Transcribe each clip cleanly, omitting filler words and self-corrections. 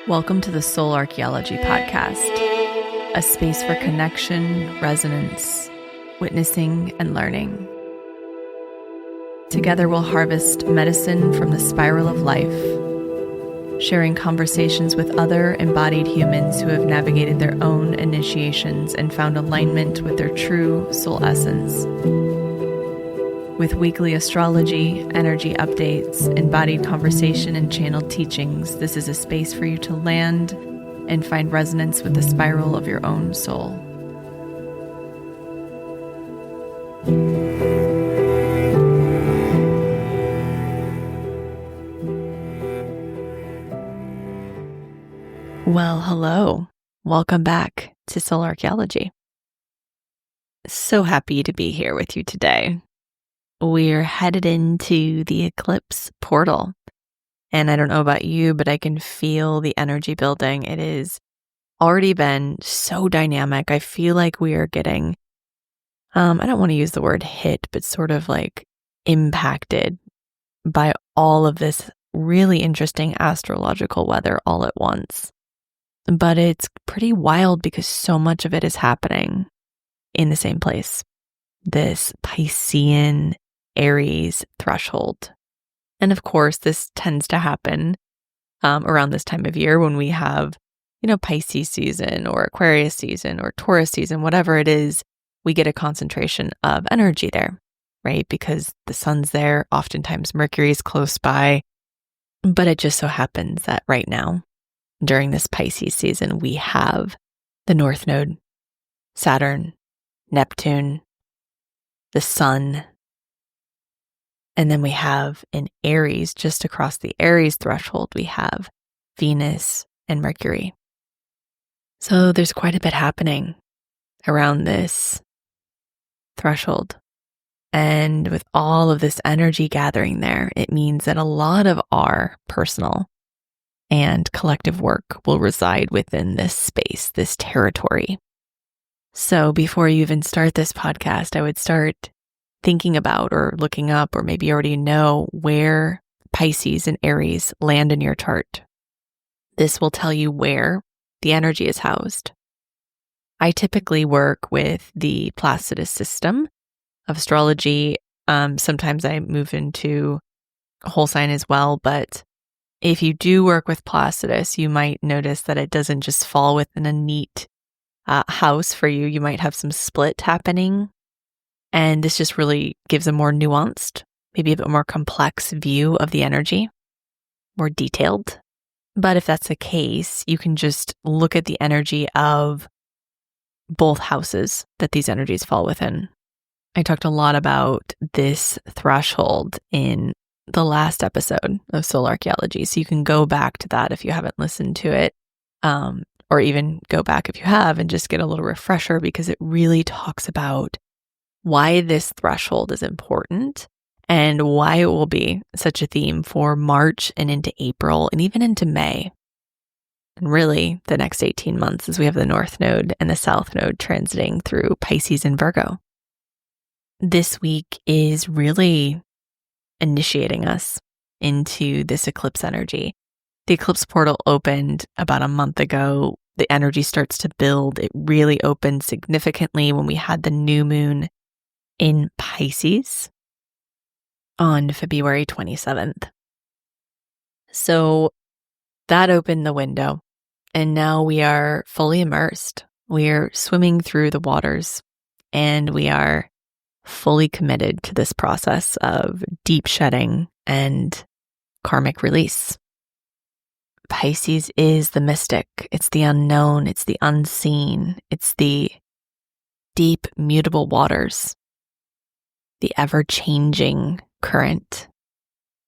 Welcome to the Soul Archaeology podcast, a space for connection, resonance, witnessing, and learning. Together we'll harvest medicine from the spiral of life, sharing conversations with other embodied humans who have navigated their own initiations and found alignment with their true soul essence. With weekly astrology, energy updates, embodied conversation, and channeled teachings, this is a space for you to land and find resonance with the spiral of your own soul. Well, hello. Welcome back to Soul Archaeology. So happy to be here with you today. We're headed into the Eclipse portal. And I don't know about you, but I can feel the energy building. It has already been so dynamic. I feel like we are getting, I don't want to use the word hit, but sort of like impacted by all of this really interesting astrological weather all at once. But it's pretty wild because so much of it is happening in the same place. This Piscean Aries threshold. And of course, this tends to happen around this time of year when we have, Pisces season or Aquarius season or Taurus season, whatever it is, we get a concentration of energy there, right? Because the sun's there, oftentimes Mercury is close by. But it just so happens that right now, during this Pisces season, we have the North Node, Saturn, Neptune, the Sun. And then we have in Aries, just across the Aries threshold, we have Venus and Mercury. So there's quite a bit happening around this threshold. And with all of this energy gathering there, it means that a lot of our personal and collective work will reside within this space, this territory. So before you even start this podcast, I would start thinking about or looking up, or maybe you already know where Pisces and Aries land in your chart. This will tell you where the energy is housed. I typically work with the Placidus system of astrology. Sometimes I move into whole sign as well, but if you do work with Placidus, you might notice that it doesn't just fall within a neat house for you. You might have some split happening. And this just really gives a more nuanced, maybe a bit more complex view of the energy, more detailed. But if that's the case, you can just look at the energy of both houses that these energies fall within. I talked a lot about this threshold in the last episode of Soul Archaeology, so you can go back to that if you haven't listened to it, or even go back if you have and just get a little refresher, because it really talks about why this threshold is important and why it will be such a theme for March and into April and even into May. And really the next 18 months as we have the North Node and the South Node transiting through Pisces and Virgo. This week is really initiating us into this eclipse energy. The eclipse portal opened about a month ago. The energy starts to build. It really opened significantly when we had the new moon in Pisces on February 27th. So that opened the window, and now we are fully immersed. We are swimming through the waters, and we are fully committed to this process of deep shedding and karmic release. Pisces is the mystic. It's the unknown. It's the unseen. It's the deep, mutable waters. The ever-changing current,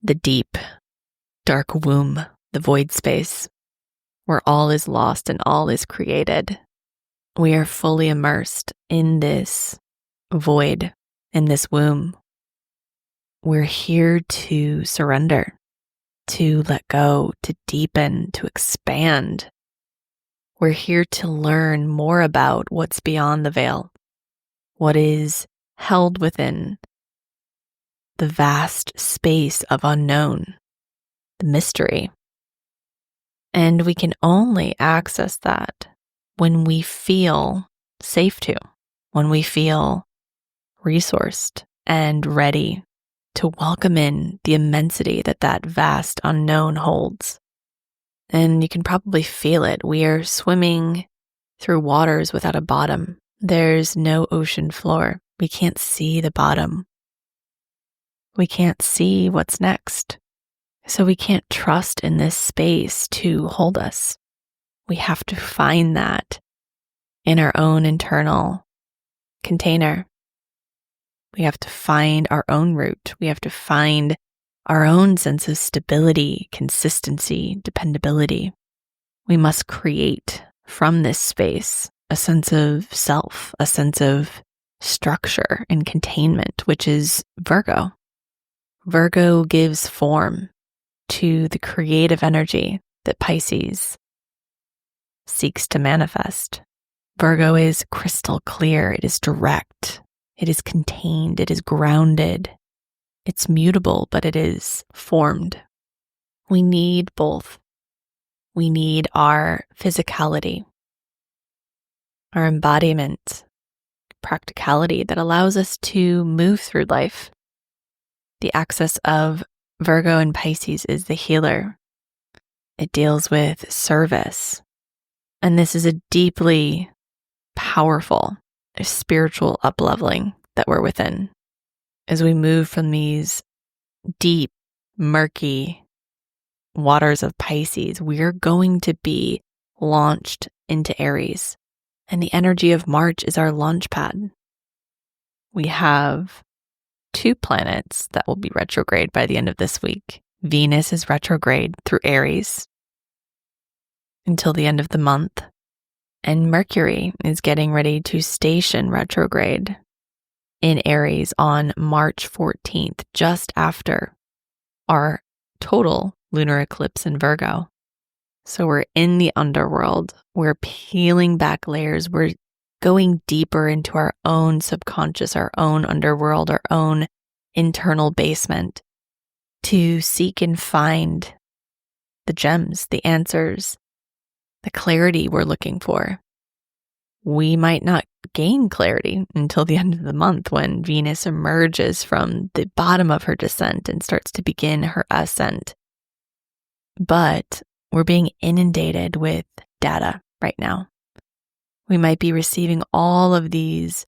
the deep, dark womb, the void space, where all is lost and all is created. We are fully immersed in this void, in this womb. We're here to surrender, to let go, to deepen, to expand. We're here to learn more about what's beyond the veil, what is held within the vast space of unknown, the mystery. And we can only access that when we feel safe to, when we feel resourced and ready to welcome in the immensity that that vast unknown holds. And you can probably feel it. We are swimming through waters without a bottom. There's no ocean floor. We can't see the bottom. We can't see what's next. So we can't trust in this space to hold us. We have to find that in our own internal container. We have to find our own root. We have to find our own sense of stability, consistency, dependability. We must create from this space a sense of self, a sense of structure and containment, which is Virgo. Virgo gives form to the creative energy that Pisces seeks to manifest. Virgo is crystal clear. It is direct. It is contained. It is grounded. It's mutable, but it is formed. We need both. We need our physicality, our embodiment, practicality that allows us to move through life. The axis of Virgo and Pisces is the healer. It deals with service. And this is a deeply powerful spiritual upleveling that we're within as we move from these deep, murky waters of Pisces. We're going to be launched into Aries, and the energy of March is our launch pad. We have 2 planets that will be retrograde by the end of this week. Venus is retrograde through Aries until the end of the month. And Mercury is getting ready to station retrograde in Aries on March 14th, just after our total lunar eclipse in Virgo. So we're in the underworld. We're peeling back layers. We're going deeper into our own subconscious, our own underworld, our own internal basement to seek and find the gems, the answers, the clarity we're looking for. We might not gain clarity until the end of the month when Venus emerges from the bottom of her descent and starts to begin her ascent. But we're being inundated with data right now. We might be receiving all of these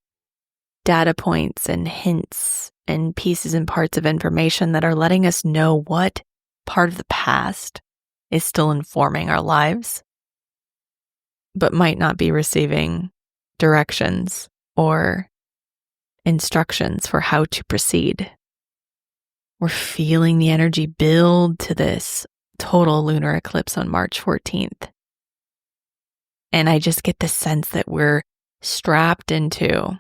data points and hints and pieces and parts of information that are letting us know what part of the past is still informing our lives, but might not be receiving directions or instructions for how to proceed. We're feeling the energy build to this total lunar eclipse on March 14th. And I just get the sense that we're strapped into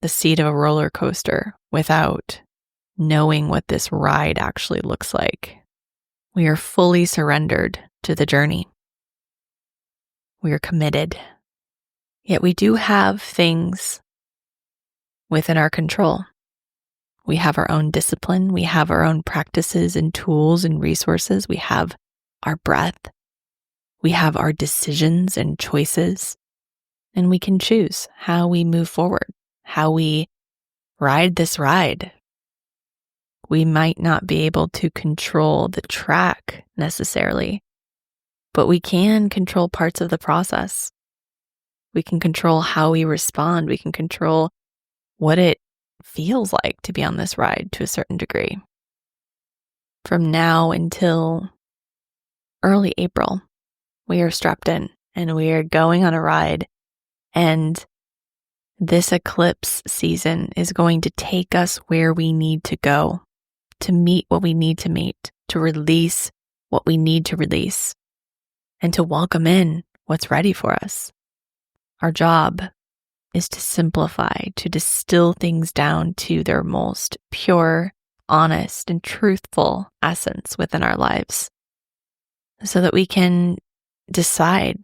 the seat of a roller coaster without knowing what this ride actually looks like. We are fully surrendered to the journey. We are committed. Yet we do have things within our control. We have our own discipline. We have our own practices and tools and resources. We have our breath. We have our decisions and choices. And we can choose how we move forward, how we ride this ride. We might not be able to control the track necessarily, but we can control parts of the process. We can control how we respond. We can control what it feels like to be on this ride to a certain degree. From now until early April, we are strapped in and we are going on a ride. And this eclipse season is going to take us where we need to go, to meet what we need to meet, to release what we need to release, and to welcome in what's ready for us. Our job is to simplify, to distill things down to their most pure, honest, and truthful essence within our lives so that we can decide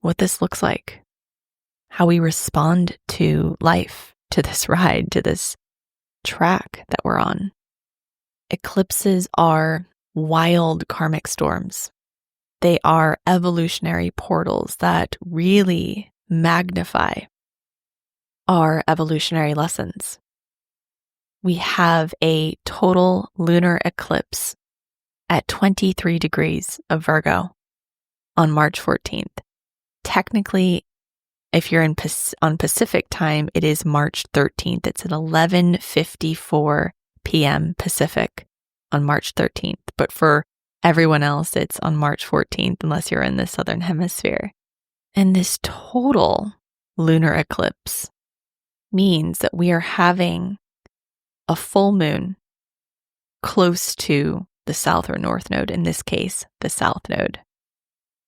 what this looks like, how we respond to life, to this ride, to this track that we're on. Eclipses are wild karmic storms. They are evolutionary portals that really magnify our evolutionary lessons. We have a total lunar eclipse at 23 degrees of Virgo on March 14th. Technically, if you're on Pacific time, it is March 13th. It's at 11:54 p.m. Pacific on March 13th. But for everyone else, it's on March 14th, unless you're in the southern hemisphere. And this total lunar eclipse means that we are having a full moon close to the south or north node, in this case, the south node.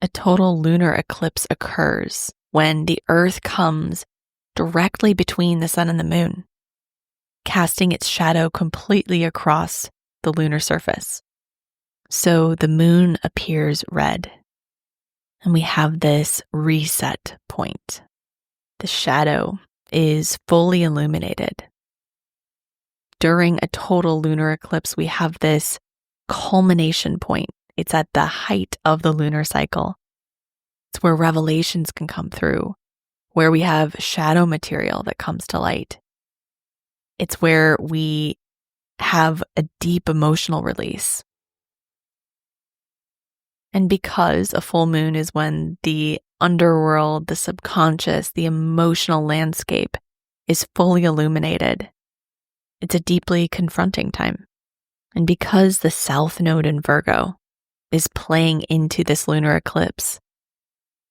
A total lunar eclipse occurs when the Earth comes directly between the sun and the moon, casting its shadow completely across the lunar surface. So the moon appears red, and we have this reset point. The shadow is fully illuminated. During a total lunar eclipse, we have this culmination point. It's at the height of the lunar cycle. It's where revelations can come through, where we have shadow material that comes to light. It's where we have a deep emotional release. And because a full moon is when the underworld, the subconscious, the emotional landscape is fully illuminated, it's a deeply confronting time. And because the south node in Virgo is playing into this lunar eclipse,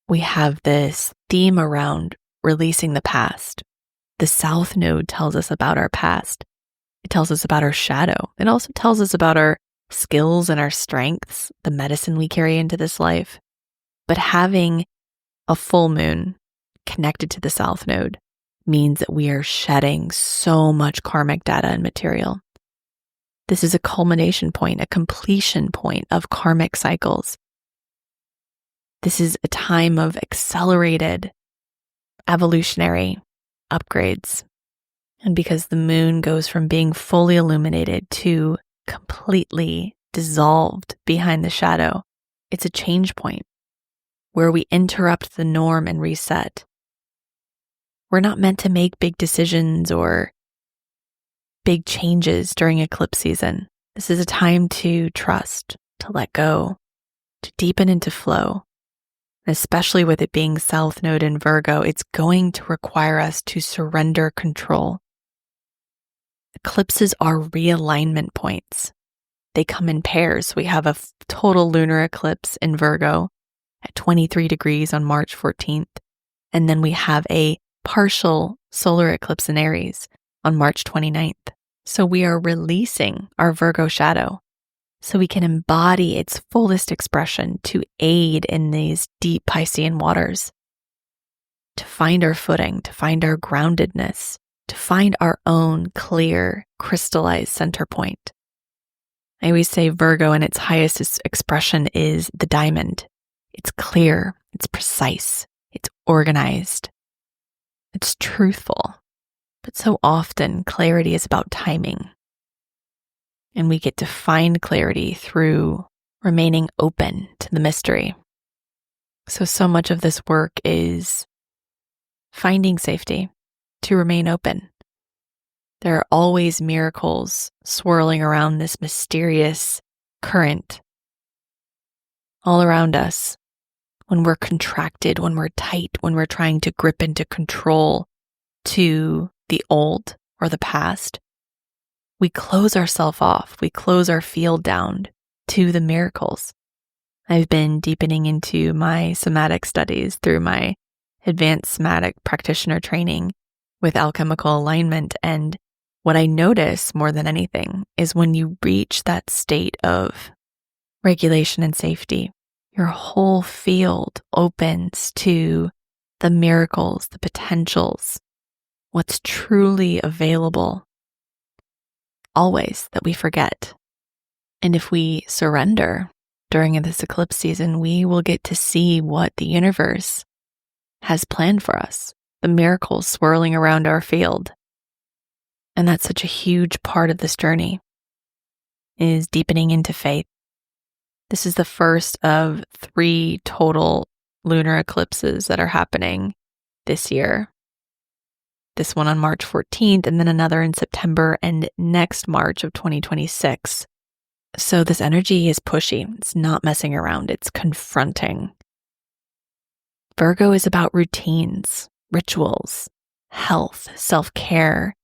we have this theme around releasing the past. The south node tells us about our past. It tells us about our shadow. It also tells us about our skills and our strengths, the medicine we carry into this life. But having a full moon connected to the south node means that we are shedding so much karmic data and material. This is a culmination point, a completion point of karmic cycles. This is a time of accelerated evolutionary upgrades. And because the moon goes from being fully illuminated to completely dissolved behind the shadow, it's a change point where we interrupt the norm and reset. We're not meant to make big decisions or big changes during eclipse season. This is a time to trust, to let go, to deepen into flow. And especially with it being south node in Virgo, it's going to require us to surrender control. Eclipses are realignment points. They come in pairs. We have a total lunar eclipse in Virgo at 23 degrees on March 14th. And then we have a partial solar eclipse in Aries on March 29th. So we are releasing our Virgo shadow so we can embody its fullest expression to aid in these deep Piscean waters, to find our footing, to find our groundedness, to find our own clear, crystallized center point. I always say Virgo in its highest expression is the diamond. It's clear, it's precise, it's organized, it's truthful. But so often clarity is about timing. And we get to find clarity through remaining open to the mystery. So much of this work is finding safety, to remain open. There are always miracles swirling around this mysterious current all around us. When we're contracted, when we're tight, when we're trying to grip into control to the old or the past, we close ourselves off. We close our field down to the miracles. I've been deepening into my somatic studies through my advanced somatic practitioner training with alchemical alignment. And what I notice more than anything is when you reach that state of regulation and safety, your whole field opens to the miracles, the potentials, what's truly available, always, that we forget. And if we surrender during this eclipse season, we will get to see what the universe has planned for us, the miracles swirling around our field. And that's such a huge part of this journey, is deepening into faith, This is the first of 3 total lunar eclipses that are happening this year. This one on March 14th, and then another in September and next March of 2026. So this energy is pushy. It's not messing around. It's confronting. Virgo is about routines, rituals, health, self-care.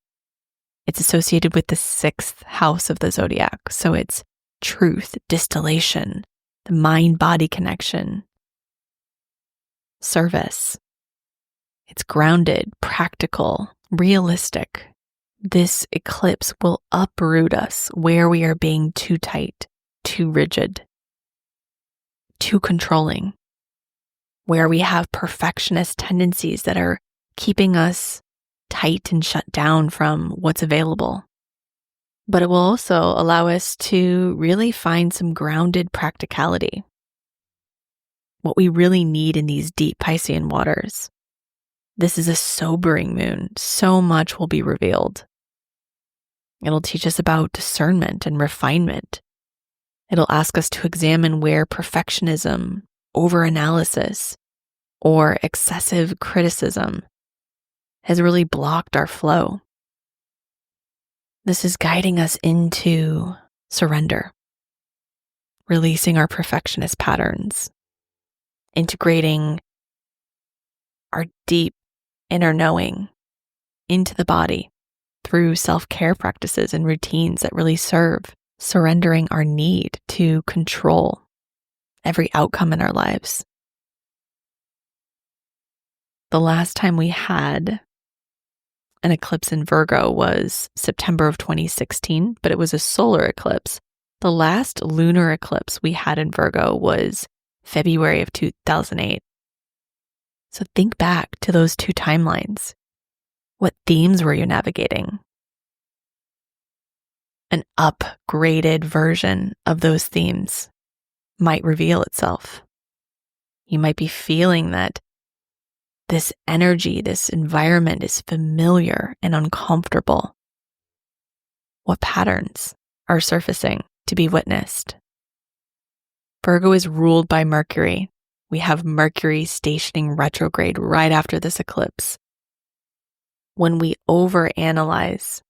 It's associated with the 6th house of the zodiac. So it's truth, distillation, the mind-body connection, service. It's grounded, practical, realistic. This eclipse will uproot us where we are being too tight, too rigid, too controlling, where we have perfectionist tendencies that are keeping us tight and shut down from what's available. But it will also allow us to really find some grounded practicality, what we really need in these deep Piscean waters. This is a sobering moon. So much will be revealed. It'll teach us about discernment and refinement. It'll ask us to examine where perfectionism, overanalysis, or excessive criticism has really blocked our flow. This is guiding us into surrender, releasing our perfectionist patterns, integrating our deep inner knowing into the body through self-care practices and routines that really serve, surrendering our need to control every outcome in our lives. The last time we had an eclipse in Virgo was September of 2016, but it was a solar eclipse. The last lunar eclipse we had in Virgo was February of 2008. So think back to those 2 timelines. What themes were you navigating? An upgraded version of those themes might reveal itself. You might be feeling that this energy, this environment is familiar and uncomfortable. What patterns are surfacing to be witnessed? Virgo is ruled by Mercury. We have Mercury stationing retrograde right after this eclipse. When we overanalyze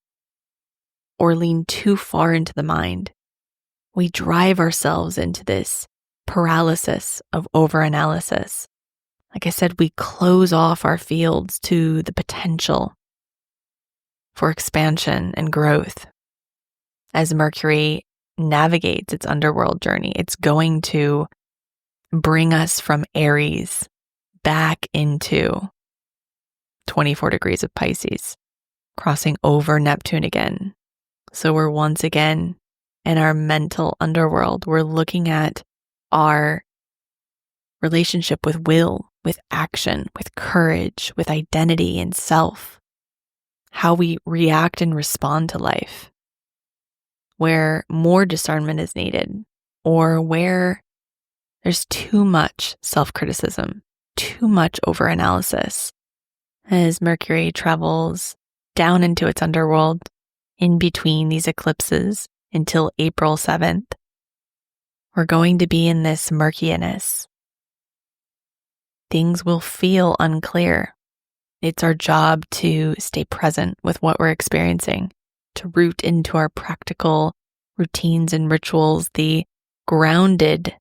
or lean too far into the mind, we drive ourselves into this paralysis of overanalysis. Like I said, we close off our fields to the potential for expansion and growth. As Mercury navigates its underworld journey, it's going to bring us from Aries back into 24 degrees of Pisces, crossing over Neptune again. So we're once again in our mental underworld. We're looking at our relationship with will, with action, with courage, with identity and self, how we react and respond to life, where more discernment is needed, or where there's too much self-criticism, too much overanalysis. As Mercury travels down into its underworld in between these eclipses until April 7th, we're going to be in this murkiness. Things will feel unclear. It's our job to stay present with what we're experiencing, to root into our practical routines and rituals, the grounded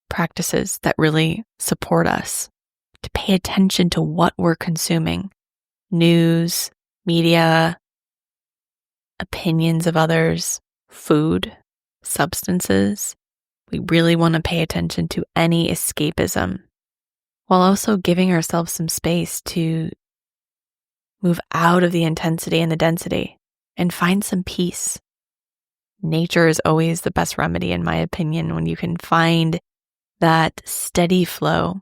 practices that really support us, to pay attention to what we're consuming, news, media, opinions of others, food, substances. We really want to pay attention to any escapism, while also giving ourselves some space to move out of the intensity and the density and find some peace. Nature is always the best remedy, in my opinion, when you can find that steady flow,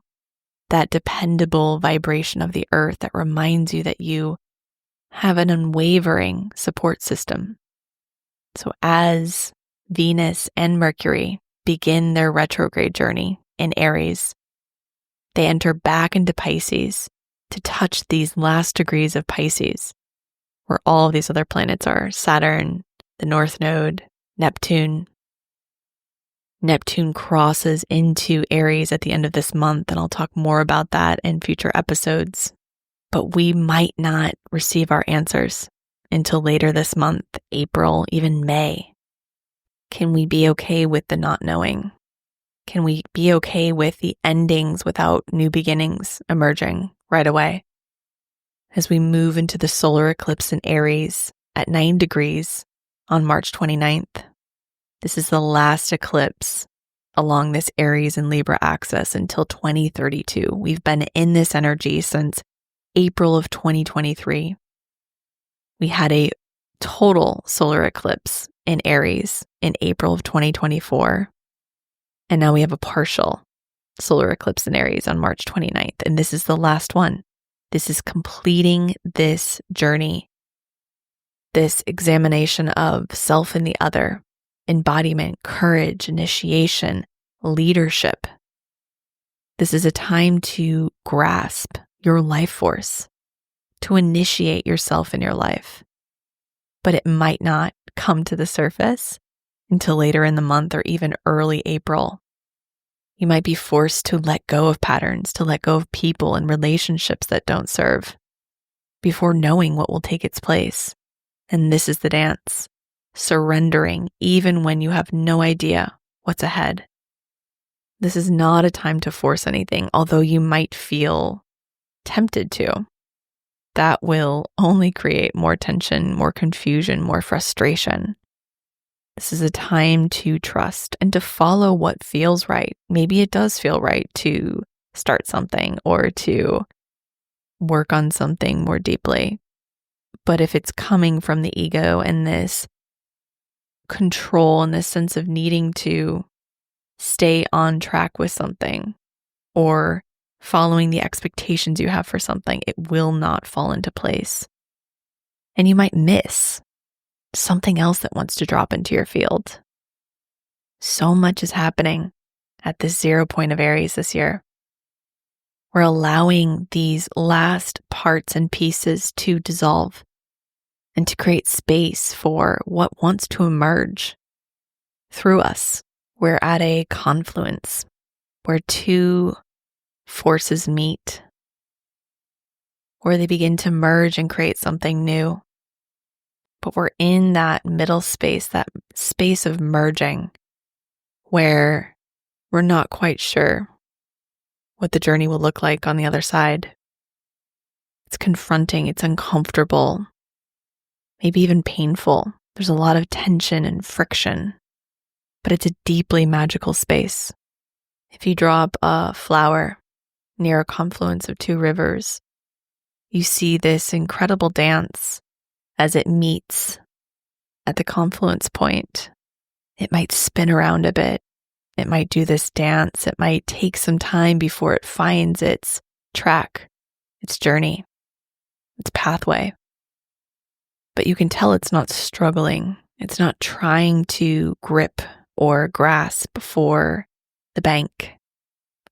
that dependable vibration of the earth that reminds you that you have an unwavering support system. So as Venus and Mercury begin their retrograde journey in Aries, they enter back into Pisces to touch these last degrees of Pisces, where all of these other planets are: Saturn, the North Node, Neptune. Neptune crosses into Aries at the end of this month, and I'll talk more about that in future episodes. But we might not receive our answers until later this month, April, even May. Can we be okay with the not knowing? Can we be okay with the endings without new beginnings emerging right away? As we move into the solar eclipse in Aries at 9 degrees on March 29th, this is the last eclipse along this Aries and Libra axis until 2032. We've been in this energy since April of 2023. We had a total solar eclipse in Aries in April of 2024. And now we have a partial solar eclipse in Aries on March 29th. And this is the last one. This is completing this journey, this examination of self and the other, embodiment, courage, initiation, leadership. This is a time to grasp your life force, to initiate yourself in your life. But it might not come to the surface until later in the month or even early April. You might be forced to let go of patterns, to let go of people and relationships that don't serve before knowing what will take its place. And this is the dance, surrendering even when you have no idea what's ahead. This is not a time to force anything, although you might feel tempted to. That will only create more tension, more confusion, more frustration. This is a time to trust and to follow what feels right. Maybe it does feel right to start something or to work on something more deeply. But if it's coming from the ego and this control and this sense of needing to stay on track with something or following the expectations you have for something, it will not fall into place. And you might miss something else that wants to drop into your field. So much is happening at this 0 point of Aries this year. We're allowing these last parts and pieces to dissolve and to create space for what wants to emerge through us. We're at a confluence where two forces meet, where they begin to merge and create something new. But we're in that middle space, that space of merging, where we're not quite sure what the journey will look like on the other side. It's confronting, it's uncomfortable, maybe even painful. There's a lot of tension and friction, but it's a deeply magical space. If you drop a flower near a confluence of two rivers, you see this incredible dance as it meets at the confluence point. It might spin around a bit. It might do this dance. It might take some time before it finds its track, its journey, its pathway. But you can tell it's not struggling. It's not trying to grip or grasp for the bank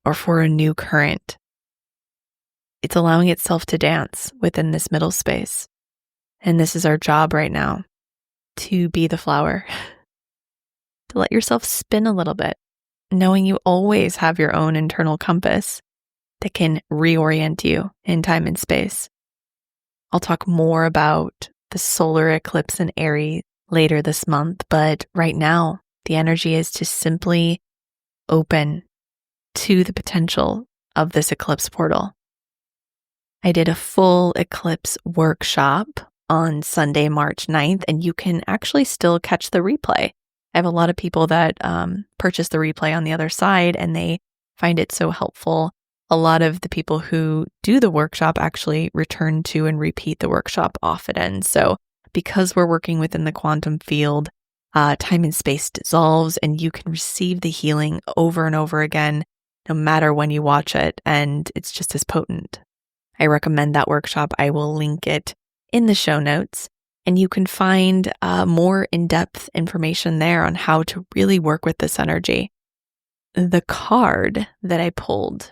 or for a new current. It's allowing itself to dance within this middle space. And this is our job right now, to be the flower, to let yourself spin a little bit, knowing you always have your own internal compass that can reorient you in time and space. I'll talk more about the solar eclipse in Aries later this month, but right now, the energy is to simply open to the potential of this eclipse portal. I did a full eclipse workshop on Sunday, March 9th, and you can actually still catch the replay. I have a lot of people that purchase the replay on the other side, and they find it so helpful. A lot of the people who do the workshop actually return to and repeat the workshop often. So because we're working within the quantum field, time and space dissolves, and you can receive the healing over and over again, no matter when you watch it, and it's just as potent. I recommend that workshop. I will link it in the show notes, and you can find more in-depth information there on how to really work with this energy. The card that I pulled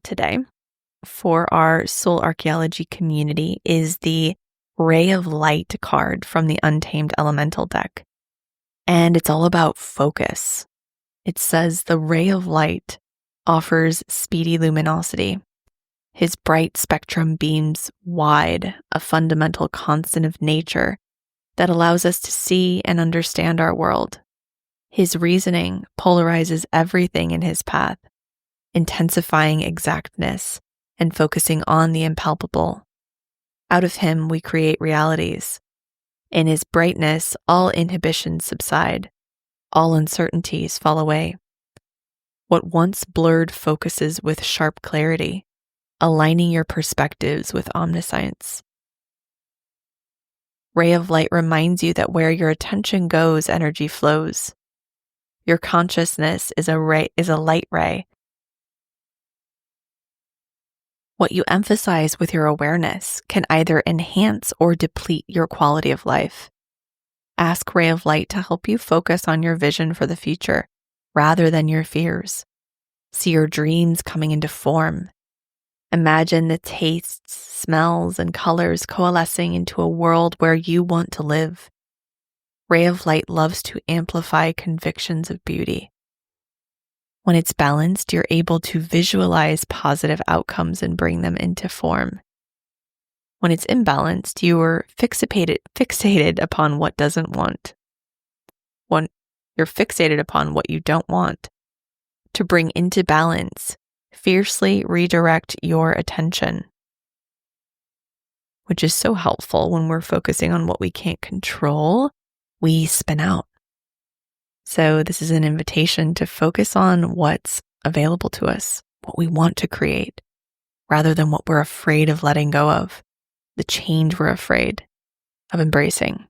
today for our Soul Archaeology community is the Ray of Light card from the Untamed Elemental deck. And it's all about focus. It says the ray of light offers speedy luminosity. His bright spectrum beams wide, a fundamental constant of nature that allows us to see and understand our world. His reasoning polarizes everything in his path, intensifying exactness and focusing on the impalpable. Out of him we create realities. In his brightness, all inhibitions subside, all uncertainties fall away. What once blurred focuses with sharp clarity, aligning your perspectives with omniscience. Ray of light reminds you that where your attention goes, energy flows. Your consciousness is a light ray. What you emphasize with your awareness can either enhance or deplete your quality of life. Ask Ray of Light to help you focus on your vision for the future rather than your fears. See your dreams coming into form. Imagine the tastes, smells, and colors coalescing into a world where you want to live. Ray of Light loves to amplify convictions of beauty. When it's balanced, you're able to visualize positive outcomes and bring them into form. When it's imbalanced, you are fixated upon what doesn't want. When you're fixated upon what you don't want. To bring into balance, fiercely redirect your attention, which is so helpful when we're focusing on what we can't control. We spin out. So this is an invitation to focus on what's available to us, what we want to create, rather than what we're afraid of letting go of, the change we're afraid of embracing.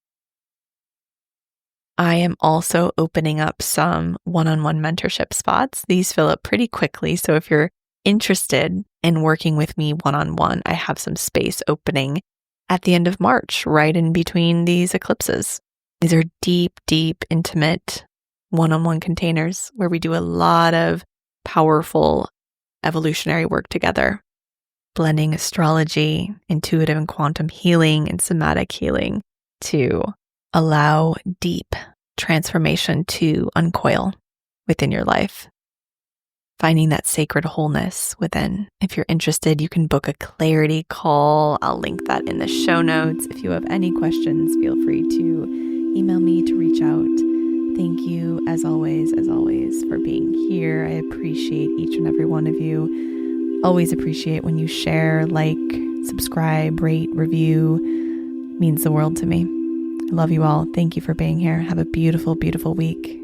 I am also opening up some one-on-one mentorship spots. These fill up pretty quickly, so if you're interested in working with me one-on-one, I have some space opening at the end of March, right in between these eclipses. These are deep, deep, intimate one-on-one containers where we do a lot of powerful evolutionary work together, blending astrology, intuitive and quantum healing, and somatic healing to allow deep transformation to uncoil within your life, finding that sacred wholeness within. If you're interested, you can book a clarity call. I'll link that in the show notes. If you have any questions, feel free to email me to reach out. Thank you, as always, for being here. I appreciate each and every one of you. Always appreciate when you share, like, subscribe, rate, review. It means the world to me. I love you all. Thank you for being here. Have a beautiful, beautiful week.